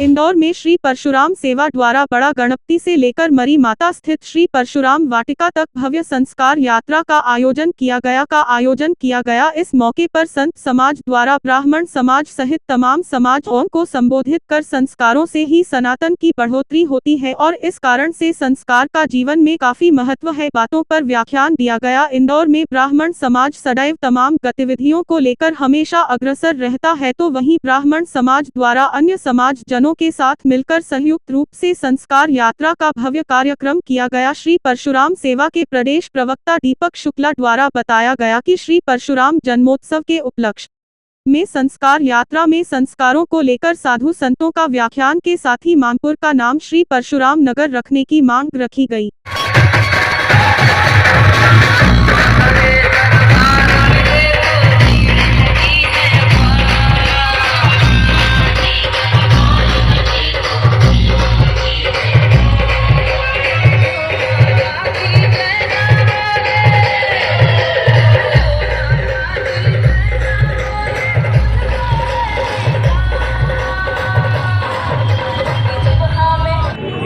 इंदौर में श्री परशुराम सेवा द्वारा बड़ा गणपति से लेकर मरी माता स्थित श्री परशुराम वाटिका तक भव्य संस्कार यात्रा का आयोजन किया गया। इस मौके पर संत समाज द्वारा ब्राह्मण समाज सहित तमाम समाजों को संबोधित कर संस्कारों से ही सनातन की बढ़ोतरी होती है और इस कारण से संस्कार का जीवन में काफी महत्व है, बातों पर व्याख्यान दिया गया। इंदौर में ब्राह्मण समाज सदैव तमाम गतिविधियों को लेकर हमेशा अग्रसर रहता है, तो वहीं ब्राह्मण समाज द्वारा अन्य समाज जनों के साथ मिलकर संयुक्त रूप से संस्कार यात्रा का भव्य कार्यक्रम किया गया। श्री परशुराम सेवा के प्रदेश प्रवक्ता दीपक शुक्ला द्वारा बताया गया कि श्री परशुराम जन्मोत्सव के उपलक्ष्य में संस्कार यात्रा में संस्कारों को लेकर साधु संतों का व्याख्यान के साथ ही मानपुर का नाम श्री परशुराम नगर रखने की मांग रखी गई।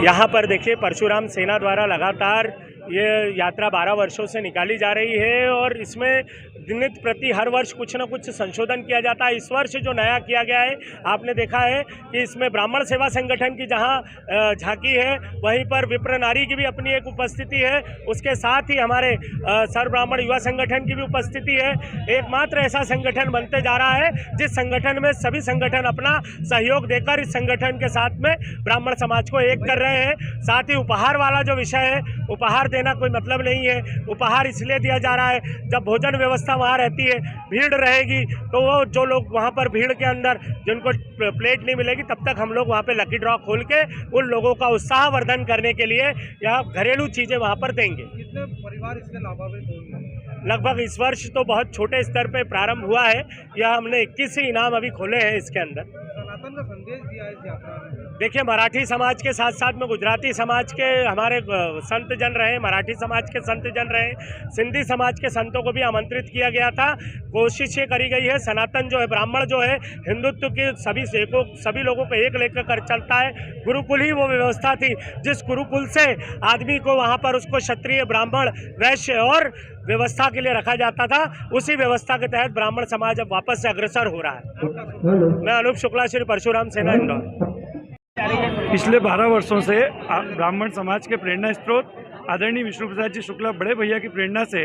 यहाँ पर देखिए परशुराम सेना द्वारा लगातार ये यात्रा 12 वर्षों से निकाली जा रही है और इसमें नित्य प्रति हर वर्ष कुछ न कुछ संशोधन किया जाता है। इस वर्ष जो नया किया गया है, आपने देखा है कि इसमें ब्राह्मण सेवा संगठन की जहाँ झांकी है, वहीं पर विप्र नारी की भी अपनी एक उपस्थिति है। उसके साथ ही हमारे सर्व ब्राह्मण युवा संगठन की भी उपस्थिति है। एकमात्र ऐसा संगठन बनते जा रहा है जिस संगठन में सभी संगठन अपना सहयोग देकर इस संगठन के साथ में ब्राह्मण समाज को एक कर रहे हैं। साथ ही उपहार वाला जो विषय है, उपहार देना कोई मतलब नहीं है। उपहार इसलिए दिया जा रहा है, जब भोजन व्यवस्था वहाँ रहती है, भीड़ रहेगी, तो वो जो लोग वहाँ पर भीड़ के अंदर जिनको प्लेट नहीं मिलेगी, तब तक हम लोग वहाँ पे लकी ड्रॉ खोल के उन लोगों का उत्साह वर्धन करने के लिए यह घरेलू चीज़ें वहाँ पर देंगे। कितने परिवार इससे लाभान्वित होंगे? लगभग इस वर्ष तो बहुत छोटे स्तर पे प्रारंभ हुआ है। यह हमने 21 ही इनाम अभी खोले हैं इसके अंदर। सनातन का संदेश दिया है इस यात्रा में। देखिए, मराठी समाज के साथ साथ में गुजराती समाज के हमारे संत जन रहे, मराठी समाज के संत जन रहे, सिंधी समाज के संतों को भी आमंत्रित किया गया था। कोशिश ये करी गई है, सनातन जो है, ब्राह्मण जो है, हिंदुत्व के सभी लोगों को एक लेकर कर चलता है। गुरुकुल ही वो व्यवस्था थी जिस गुरुकुल से आदमी को वहाँ पर उसको क्षत्रिय, ब्राह्मण, वैश्य और व्यवस्था के लिए रखा जाता था। उसी व्यवस्था के तहत ब्राह्मण समाज अब वापस से अग्रसर हो रहा है। मैं अनूप शुक्ला, श्री परशुराम सेना, इंदौर। पिछले 12 वर्षों से ब्राह्मण समाज के प्रेरणा स्रोत आदरणीय विष्णु प्रसाद जी शुक्ला बड़े भैया की प्रेरणा से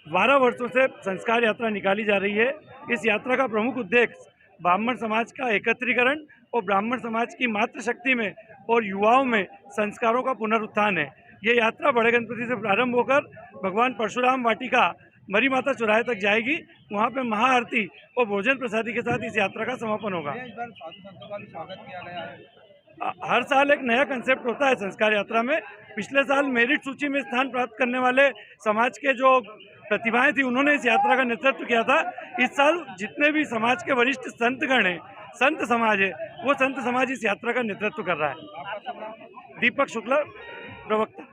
12 वर्षों से संस्कार यात्रा निकाली जा रही है। इस यात्रा का प्रमुख उद्देश्य ब्राह्मण समाज का एकत्रीकरण और ब्राह्मण समाज की मातृशक्ति में और युवाओं में संस्कारों का पुनरुत्थान है। ये यात्रा बड़े गणपति से प्रारंभ होकर भगवान परशुराम वाटिका मरी माता चौराहे तक जाएगी। वहाँ पे महाआरती और भोजन प्रसादी के साथ इस यात्रा का समापन होगा। इस बार साधु संतों का भी स्वागत किया गया है। हर साल एक नया कंसेप्ट होता है संस्कार यात्रा में। पिछले साल मेरिट सूची में स्थान प्राप्त करने वाले समाज के जो प्रतिभाएं थी, उन्होंने इस यात्रा का नेतृत्व किया था। इस साल जितने भी समाज के वरिष्ठ संतगण हैं, संत समाज है, वो संत समाज इस यात्रा का नेतृत्व कर रहा है। दीपक शुक्ला, प्रवक्ता।